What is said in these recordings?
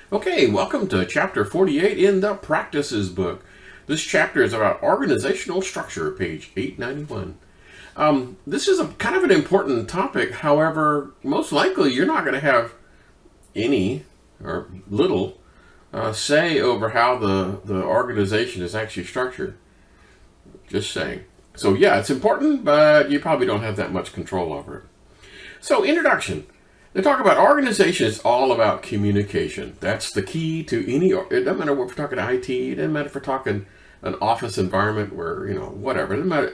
Okay, welcome to chapter 48 in the Practices book. This chapter is about organizational structure, page 891. This is a kind of an important topic. However, most likely you're not going to have any or little say over how the organization is actually structured. Just saying. So yeah, it's important, but you probably don't have that much control over it. So introduction. They talk about organization is all about communication. That's the key to any, it doesn't matter if we're talking IT, it doesn't matter if we're talking an office environment where, whatever. It doesn't matter,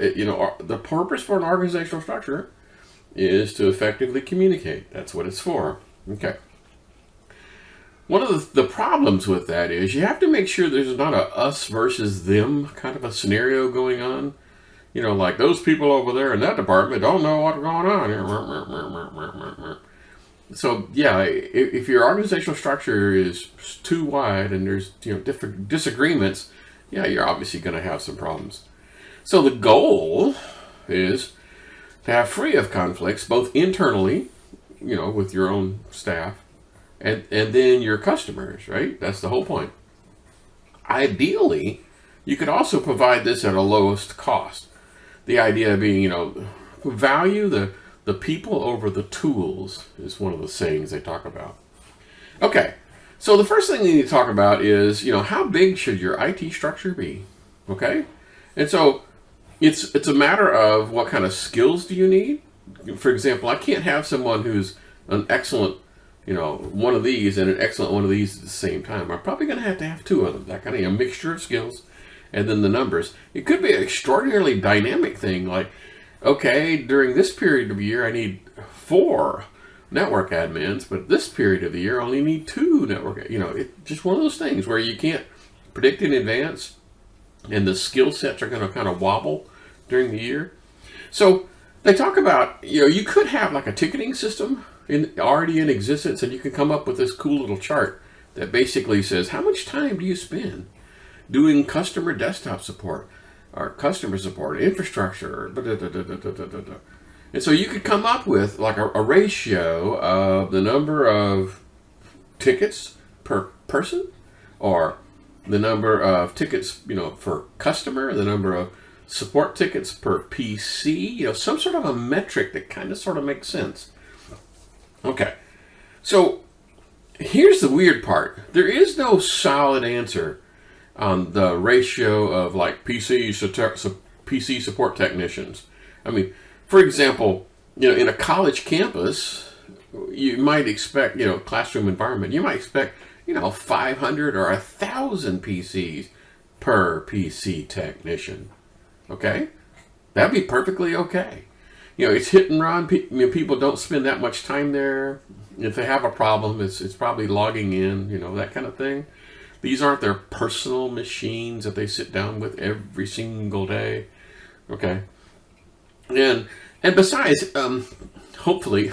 the purpose for an organizational structure is to effectively communicate. That's what it's for. Okay. One of the problems with that is you have to make sure there's not a us versus them kind of a scenario going on. Like those people over there in that department don't know what's going on. So yeah, if your organizational structure is too wide and there's different disagreements, yeah, you're obviously going to have some problems. So the goal is to have free of conflicts, both internally, with your own staff, and then your customers, right? That's the whole point. Ideally, you could also provide this at a lowest cost. The idea being, value the people over the tools is one of the sayings they talk about. Okay, so the first thing we need to talk about is, how big should your IT structure be? Okay, and so it's a matter of what kind of skills do you need. For example, I can't have someone who's an excellent, one of these and an excellent one of these at the same time. I'm probably going to have two of them. That kind of a mixture of skills, and then the numbers. It could be an extraordinarily dynamic thing, like, okay, during this period of the year, I need 4 network admins, but this period of the year, I only need 2 network. It's just one of those things where you can't predict in advance, and the skill sets are going to kind of wobble during the year. So they talk about, you could have like a ticketing system already in existence, and you can come up with this cool little chart that basically says, how much time do you spend doing customer desktop support? Or customer support, infrastructure, and so you could come up with like a ratio of the number of tickets per person, or the number of tickets, for customer, the number of support tickets per PC, some sort of a metric that kind of sort of makes sense. Okay, so here's the weird part. There is no solid answer on the ratio of like PC support technicians. I mean, for example, in a college campus, you might expect, classroom environment, you might expect, 500 or 1,000 PCs per PC technician. Okay? That'd be perfectly okay. It's hit and run. People don't spend that much time there. If they have a problem, it's probably logging in, that kind of thing. These aren't their personal machines that they sit down with every single day. Okay. And besides, hopefully,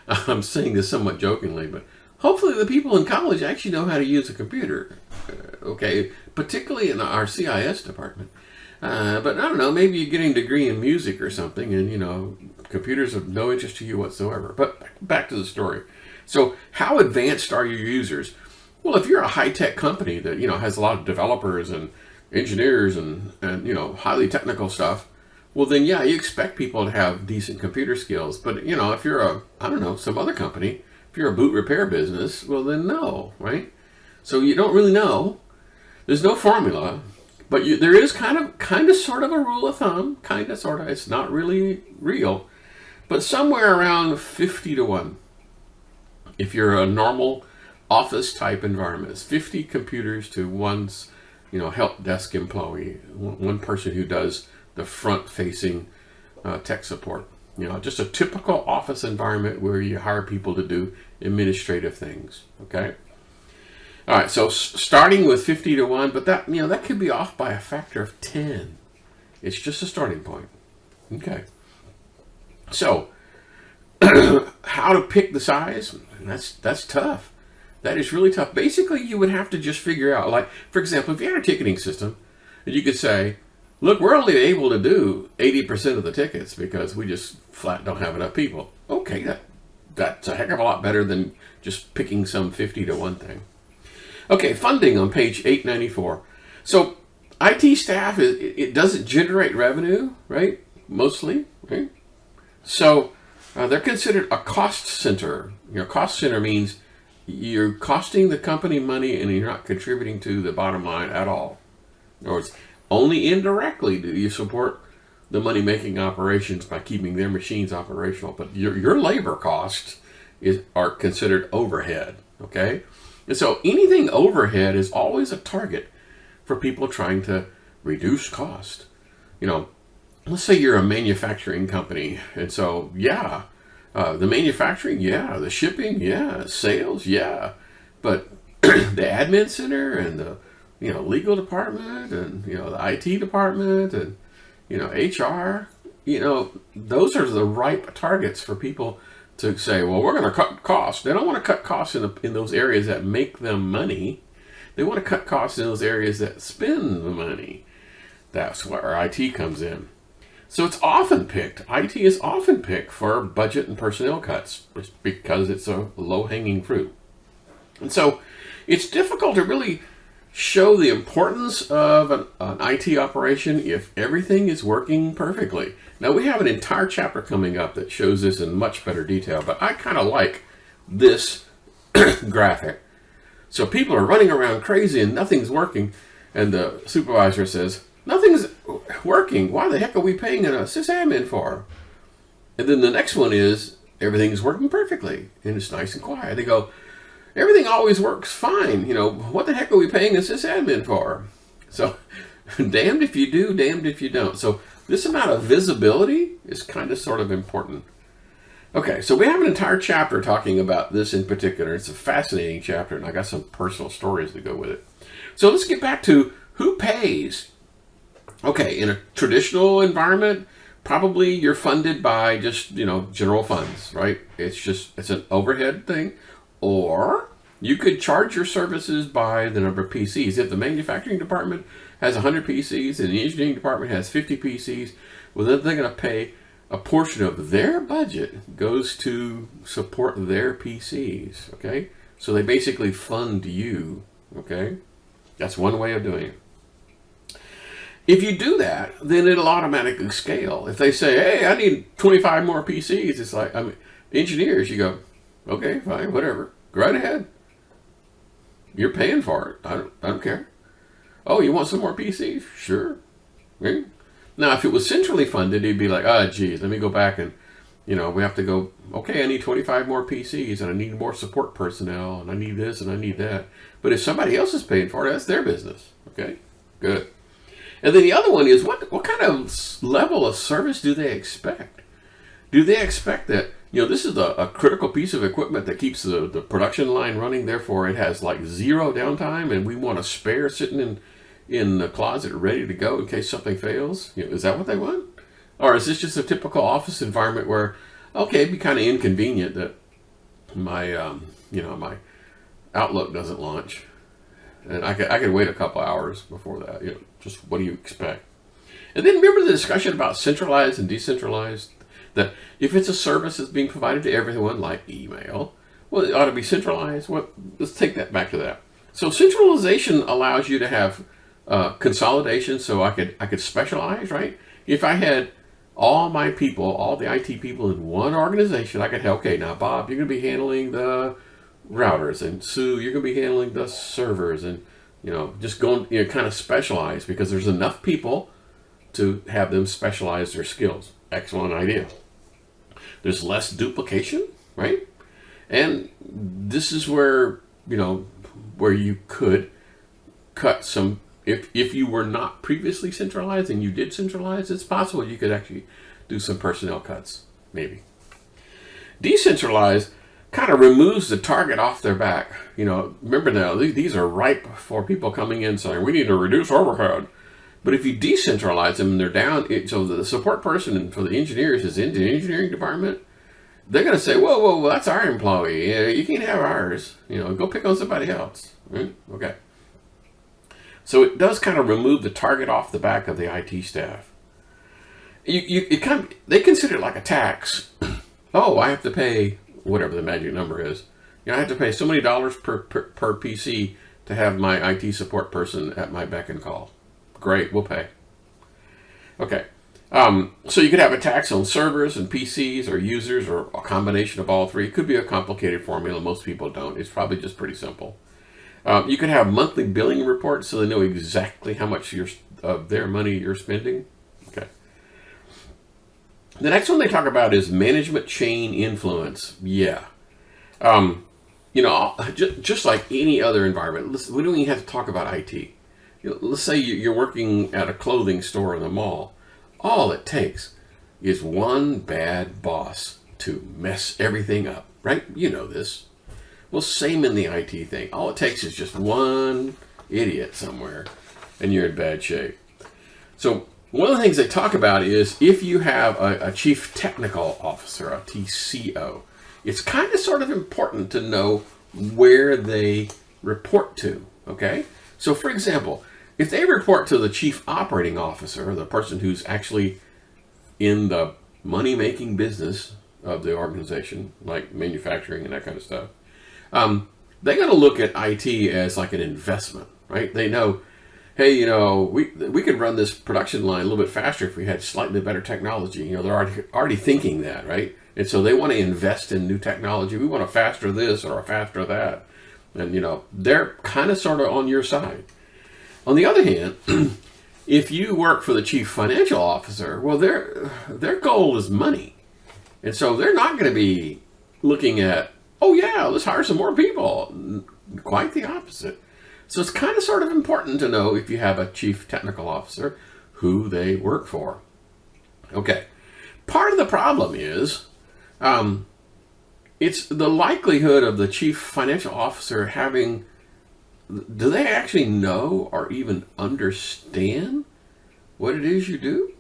I'm saying this somewhat jokingly, but hopefully the people in college actually know how to use a computer. Okay. Particularly in our CIS department. But I don't know, maybe you're getting a degree in music or something, and, computers of no interest to you whatsoever. But back to the story. So how advanced are your users? Well, if you're a high-tech company that, has a lot of developers and engineers and highly technical stuff, well, then, yeah, you expect people to have decent computer skills. But, if you're some other company, if you're a boot repair business, well, then no, right? So you don't really know. There's no formula, but there is kind of sort of a rule of thumb, kind of, sort of. It's not really real, but somewhere around 50 to 1. If you're a normal office type environment, it's 50 computers to one's, help desk employee, one person who does the front facing tech support. Just a typical office environment where you hire people to do administrative things. Okay. All right. So starting with 50 to 1, but that, that could be off by a factor of 10. It's just a starting point. Okay. So how to pick the size? That's tough. That is really tough. Basically, you would have to just figure out, like, for example, if you had a ticketing system, and you could say, look, we're only able to do 80% of the tickets because we just flat don't have enough people. Okay, that's a heck of a lot better than just picking some 50 to 1 thing. Okay, funding on page 894. So IT staff, it doesn't generate revenue, right? Mostly, right? So they're considered a cost center. Cost center means you're costing the company money and you're not contributing to the bottom line at all. In other words, only indirectly do you support the money-making operations by keeping their machines operational. But your labor costs are considered overhead, okay? And so anything overhead is always a target for people trying to reduce cost. Let's say you're a manufacturing company, and so, the manufacturing, the shipping, sales, but the admin center and the legal department and the IT department and HR, those are the ripe targets for people to say, well, we're going to cut costs. They don't want to cut costs in those areas that make them money. They want to cut costs in those areas that spend the money. That's where IT comes in. So it's often picked. IT is often picked for budget and personnel cuts because it's a low-hanging fruit. And so it's difficult to really show the importance of an IT operation if everything is working perfectly. Now, we have an entire chapter coming up that shows this in much better detail, but I kind of like this graphic. So people are running around crazy and nothing's working, and the supervisor says, nothing's working. Why the heck are we paying a sysadmin for? And then the next one is, everything's working perfectly, and it's nice and quiet. They go, everything always works fine. What the heck are we paying a sysadmin for? So, damned if you do, damned if you don't. So, this amount of visibility is kind of sort of important. Okay, so we have an entire chapter talking about this in particular. It's a fascinating chapter, and I got some personal stories to go with it. So, let's get back to who pays. Okay, in a traditional environment, probably you're funded by just, general funds, right? It's an overhead thing. Or you could charge your services by the number of PCs. If the manufacturing department has 100 PCs and the engineering department has 50 PCs, well, then they're going to pay a portion of their budget goes to support their PCs, okay? So they basically fund you, okay? That's one way of doing it. If you do that, then it'll automatically scale. If they say, hey, I need 25 more PCs, it's like, engineers, you go, okay, fine, whatever. Go right ahead. You're paying for it. I don't care. Oh, you want some more PCs? Sure. Okay. Now, if it was centrally funded, it'd be like, geez, let me go back and, we have to go, okay, I need 25 more PCs and I need more support personnel and I need this and I need that. But if somebody else is paying for it, that's their business. Okay, good. And then the other one is, what kind of level of service do they expect? Do they expect that, this is a critical piece of equipment that keeps the production line running, therefore it has like zero downtime, and we want a spare sitting in the closet ready to go in case something fails? Is that what they want? Or is this just a typical office environment where, okay, it'd be kind of inconvenient that my, my Outlook doesn't launch, and I could wait a couple hours before that. Just what do you expect? And then remember the discussion about centralized and decentralized. That if it's a service that's being provided to everyone, like email, well, it ought to be centralized. Let's take that back to that. So centralization allows you to have consolidation. So I could specialize, right? If I had all my people, all the IT people in one organization, I could have, okay, now Bob, you're going to be handling the routers, and Sue, you're going to be handling the servers, and just going, kind of specialize, because there's enough people to have them specialize their skills. Excellent idea. There's less duplication, right? And this is where, where you could cut some, if you were not previously centralized and you did centralize, it's possible you could actually do some personnel cuts, maybe. Decentralized kind of removes the target off their back. Remember now, these are ripe for people coming in saying, we need to reduce overhead. But if you decentralize them and they're down, so the support person for the engineers is in the engineering department, they're going to say, whoa, that's our employee. Yeah, you can't have ours. Go pick on somebody else. Right? Okay. So it does kind of remove the target off the back of the IT staff. They consider it like a tax. Oh, I have to pay whatever the magic number is. I have to pay so many dollars per PC to have my IT support person at my beck and call. Great, we'll pay. Okay. So you could have a tax on servers and PCs or users or a combination of all three. It could be a complicated formula. Most people don't. It's probably just pretty simple. You could have monthly billing reports so they know exactly how much of their money you're spending. Okay. The next one they talk about is management chain influence. Yeah. Just like any other environment, we don't even have to talk about IT. Let's say you're working at a clothing store in the mall. All it takes is one bad boss to mess everything up, right? You know this. Well, same in the IT thing. All it takes is just one idiot somewhere, and you're in bad shape. So one of the things they talk about is if you have a chief technical officer, a TCO, it's kind of sort of important to know where they report to, okay? So for example, if they report to the chief operating officer, the person who's actually in the money-making business of the organization, like manufacturing and that kind of stuff, they got to look at IT as like an investment, right? They know, hey, we could run this production line a little bit faster if we had slightly better technology. They're already thinking that, right? And so they want to invest in new technology. We want a faster this or a faster that. And, they're kind of sort of on your side. On the other hand, if you work for the chief financial officer, well, their goal is money. And so they're not going to be looking at, oh yeah, let's hire some more people. Quite the opposite. So it's kind of sort of important to know, if you have a chief technical officer, who they work for. Okay. Part of the problem is, it's the likelihood of the chief financial officer do they actually know or even understand what it is you do?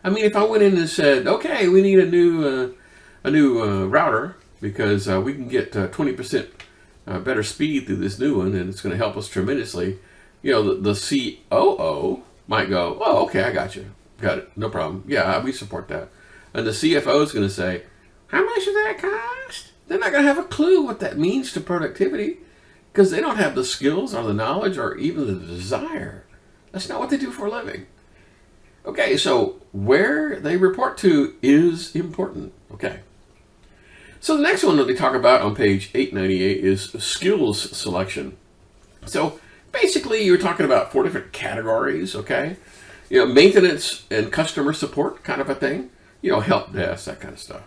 I mean, if I went in and said, okay, we need a new router because we can get 20% better speed through this new one, and it's going to help us tremendously, the COO might go, oh, okay, I got you. Got it. No problem. Yeah, we support that. And the CFO is going to say, how much does that cost? They're not going to have a clue what that means to productivity, because they don't have the skills or the knowledge or even the desire. That's not what they do for a living. Okay, so where they report to is important. Okay. So the next one that they talk about on page 898 is skills selection. So basically you're talking about 4 different categories, okay? Maintenance and customer support kind of a thing. Help desk, that kind of stuff.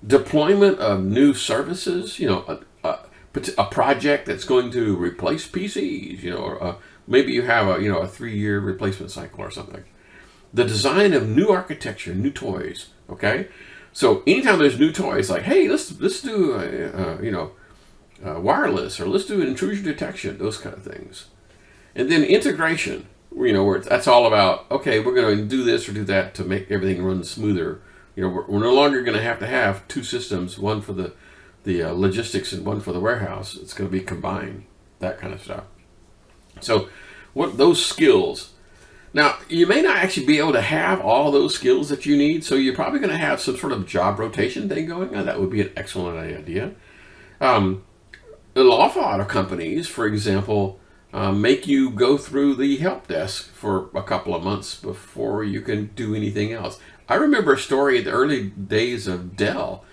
Deployment of new services, a project that's going to replace PCs, or maybe you have a 3-year replacement cycle or something. The design of new architecture, new toys. Okay, so anytime there's new toys, like hey, let's do wireless, or let's do intrusion detection, those kind of things. And then integration, where that's all about, okay, we're going to do this or do that to make everything run smoother. We're no longer going to have 2 systems, one for the logistics and one for the warehouse. It's going to be combined, that kind of stuff. So what those skills, now you may not actually be able to have all those skills that you need, so you're probably going to have some sort of job rotation thing going on. That would be an excellent idea. An awful lot of companies, for example, make you go through the help desk for a couple of months before you can do anything else. I remember a story in the early days of Dell.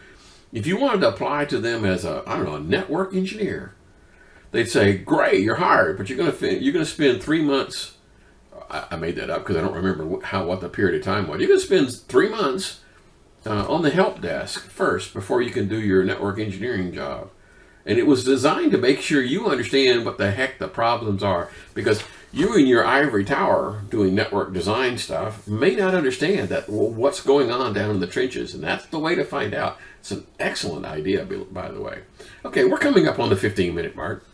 If you wanted to apply to them as a network engineer, they'd say, great, you're hired, but you're going to spend 3 months. I made that up because I don't remember what the period of time was. You're going to spend 3 months on the help desk first before you can do your network engineering job. And it was designed to make sure you understand what the heck the problems are, because you in your ivory tower doing network design stuff may not understand that what's going on down in the trenches, and that's the way to find out. It's an excellent idea, by the way. Okay, we're coming up on the 15-minute mark.